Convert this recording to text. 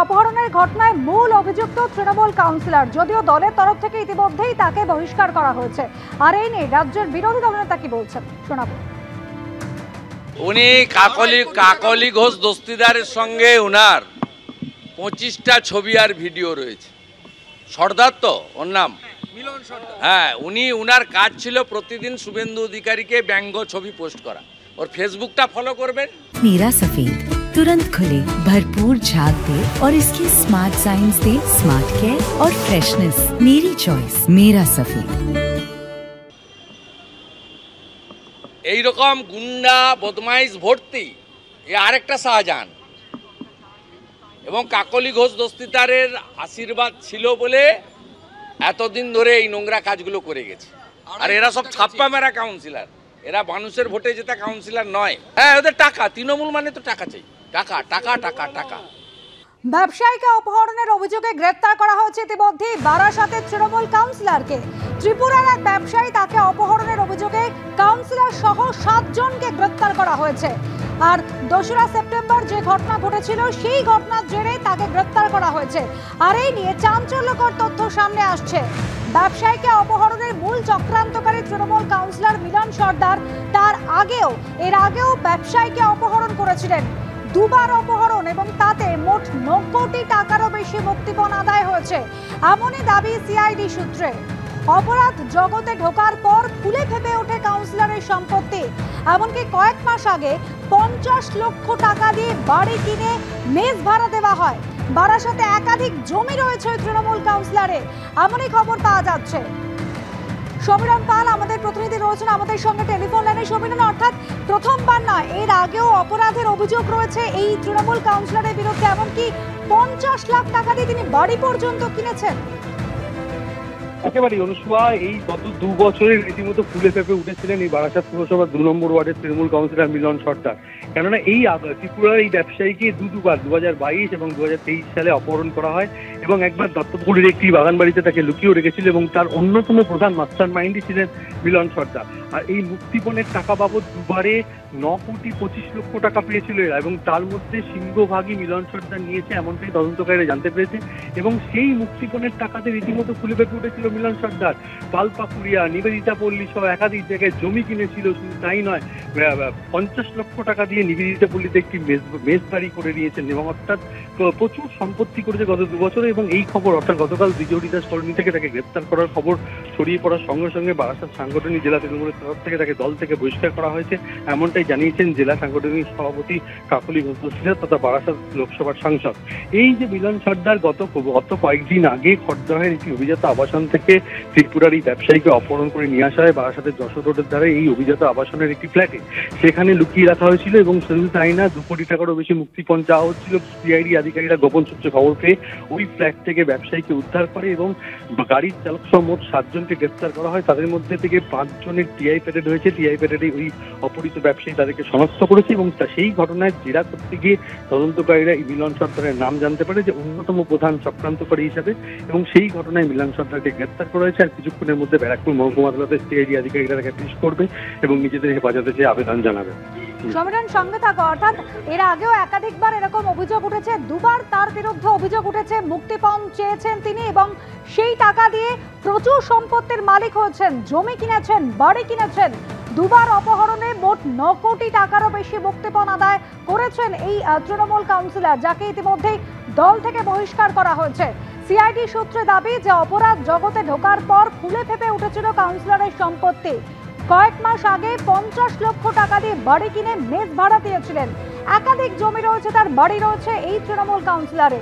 অপহরণের ঘটনায় মূল অভিযুক্ত তৃণমূল কাউন্সিলর, যদিও দলের তরফ থেকে ইতিমধ্যেই তাকে বহিষ্কার করা হয়েছে। আর এই নিয়ে রাজ্যের বিরোধী দলনেতা কি বলছেন শোনাবো। উনি কাকলি ঘোষ দস্তিদারের সঙ্গে উনার 25টা ছবি আর ভিডিও রয়েছে। সর্দার তো ওর নাম, হ্যাঁ, উনার কাজ ছিল প্রতিদিন শুভেন্দু অধিকারীকে ব্যঙ্গ ছবি পোস্ট করা। ওর ফেসবুকটা ফলো করবেন। मेरा सफेद तुरंत खुले, भरपूर झाग दे और इसकी स्मार्ट साइंस दे स्मार्ट केयर और फ्रेशनेस। मेरी चॉइस मेरा सफेद। এইরকম গুন্ডা বদমাইশ ভর্তি এ আরেকটা শাহজাহান, এবং কাকলি ঘোষ দস্তিদারের আশীর্বাদ ছিল বলে এতদিন ধরে এই নোংরা কাজগুলো করে গেছে। আর এরা সব ছাপ্পা মেরা কাউন্সিলর, এরা মানুষের ভোটে জেতা কাউন্সিলর নয়। হ্যাঁ, ওদের টাকা, তৃণমূল মানে তো টাকা চাই, টাকা টাকা টাকা টাকা। ব্যবসায়ীকে অপহরণের অভিযোগে গ্রেফতার করা হয়েছে ইতিমধ্যে বারাসাতের তৃণমূল কাউন্সিলরকে। ত্রিপুরার এক ব্যবসায়ী, তাকে অপহরণের অভিযোগে কাউন্সিলর সহ 7 জনকে গ্রেফতার করা হয়েছে। আর 2রা সেপ্টেম্বর যে ঘটনা ঘটেছিল সেই ঘটনার জেরে তাকে গ্রেফতার করা হয়েছে। আর এই নিয়ে চাঞ্চল্যকর তথ্য সামনে আসছে। ব্যবসায়ীকে অপহরণের মূল চক্রান্তকারী তৃণমূল কাউন্সিলর মিলন সর্দার এর আগেও ব্যবসায়ীকে অপহরণ করেছিলেন। 2বার অপহরণ এবং তাতে মোট 9 কোটি টাকারও বেশি মুক্তিপণ আদায় হয়েছে, এমনই দাবি সিআইডি সূত্রে। অপরাধ জগতে ঢোকার পর ফুলে ফেপে ওঠে কাউন্সিলরের সম্পত্তি। এমনকি কয়েক মাস আগে 50 লক্ষ টাকা দিয়ে বাড়ি কিনে মেস ভাড়া দেওয়া হয়। বারাসাতে একাধিক জমি রয়েছে তৃণমূল কাউন্সিলরে, এমনই খবর পাওয়া যাচ্ছে। সমীরণ পাল আমাদের প্রতিনিধি রয়েছেন আমাদের সঙ্গে টেলিফোন লাইনে। সমীরণ, অর্থাৎ প্রথমবার নয়, এর আগেও অপরাধের অভিযোগ রয়েছে এই তৃণমূল কাউন্সিলরের বিরুদ্ধে, এমনকি 50 লাখ টাকা দিয়ে তিনি বাড়ি পর্যন্ত কিনেছেন। একেবারে অনুষ্মা, এই গত 2 বছরের রীতিমতো ফুলে ফেপে উঠেছিলেন এই বারাসাত পুরসভার 2 নম্বর ওয়ার্ডের তৃণমূল কাউন্সিলর মিলন সর্দার। কেননা এই ত্রিপুরার এই ব্যবসায়ীকে দুবার 2022 এবং 2023 সালে অপহরণ করা হয় এবং একবার দত্তপুকুরের একটি বাগান বাড়িতে তাকে লুকিয়েও রেখেছিল, এবং তার অন্যতম প্রধান মাস্টার মাইন্ডই ছিলেন মিলন সর্দার। আর এই মুক্তিপণের টাকা বাবদ 2বারে 9 কোটি 25 লক্ষ টাকা পেয়েছিল এরা, এবং তার মধ্যে সিংহভাগই মিলন সর্দার নিয়েছে এমনটাই তদন্তকারীরা জানতে পেরেছে। এবং সেই মুক্তিপণের টাকাতে রীতিমতো ফুলে ফেপে উঠেছিল মিলন সর্দার। পালপাকুড়িয়া, নিবেদিতা পল্লী সহ একাধিক জায়গায় জমি কিনেছিল। শুধু তাই নয়, 50 লক্ষ টাকা দিয়ে নিবেদিতা পল্লীতে একটি মেস বাড়ি করে নিয়েছেন, এবং অর্থাৎ প্রচুর সম্পত্তি করেছে গত 2 বছরে। এবং এই খবর অর্থাৎ গতকাল বিজয়দাস কলোনি থেকে তাকে গ্রেপ্তার করার খবর ছড়িয়ে পড়ার সঙ্গে সঙ্গে বারাসাত সাংগঠনিক জেলা তৃণমূলের তরফ থেকে তাকে দল থেকে বহিষ্কার করা হয়েছে, এমনটাই জানিয়েছেন জেলা সাংগঠনিক সভাপতি কাকলি ঘোষ দস্তিদার তথা বারাসাত লোকসভার সাংসদ। এই যে মিলন সর্দার গত কয়েকদিন আগে খড়দহের একটি অভিজাত আবাসন থেকে ত্রিপুরার এই ব্যবসায়ীকে অপহরণ করে নিয়ে আসা হয় বারাসাতের যশোর রোডের ধারে এই অভিজাত আবাসনের একটি ফ্ল্যাটে, সেখানে লুকিয়ে রাখা হয়েছিল। এবং শুধু তাই না, 2 কোটি টাকারও বেশি মুক্তিপণ চাওয়া হচ্ছিল। সিআইডি আধিকারিকরা গোপন সূত্রে খবর পেয়ে ওই ফ্ল্যাট থেকে ব্যবসায়ীকে উদ্ধার করে এবং গাড়ির চালক সহ মোট 7 জনকে গ্রেফতার করা হয়। তাদের মধ্যে থেকে 5 জনের টিআই প্যাডেড হয়েছে। টিআই প্যাডেডে ওই অপহৃত ব্যবসায়ী তাদেরকে শনাক্ত করেছে, এবং সেই ঘটনায় জেরা করতে গিয়ে তদন্তকারীরা মিলন সর্দারের নাম জানতে পারে যে অন্যতম প্রধান চক্রান্তকারী হিসাবে, এবং সেই ঘটনায় মিলন সর্দারকে গ্রেফতার করা হয়েছে। আর কিছুক্ষণের মধ্যে ব্যারাকপুর মহকুমা আদালতে সিআইডি আধিকারিকরা তাকে পেশ করবে এবং নিজেদের হেফাজতে যে আবেদন জানাবে। সমীরণ, সঙ্গে থাকো। অর্থাৎ এর আগেও একাধিকবার এরকম অভিযোগ উঠেছে, 2বার তার বিরুদ্ধে অভিযোগ উঠেছে মুক্তিপণ চেয়েছেন তিনি, এবং সেই টাকা দিয়ে প্রচুর সম্পত্তির মালিক হয়েছেন, জমি কিনেছেন, বাড়ি কিনেছেন। 2বার অপহরণে মোট 9 কোটি টাকারও বেশি মুক্তিপণ আদায় করেছেন এই তৃণমূল কাউন্সিলর, যাকে ইতিমধ্যেই দল থেকে বহিষ্কার করা হয়েছে। সিআইডি সূত্রে দাবি যে অপরাধ জগতে ঢোকার পর ফুলে ফেপে উঠেছিল কাউন্সিলরের সম্পত্তি। কয়েক মাস আগে 50 লক্ষ টাকা দিয়ে বাড়ি কিনে মেস ভাড়া দিয়েছিলেন। একাধিক জমি রয়েছে, তার বাড়ি রয়েছে এই তৃণমূল কাউন্সিলরে।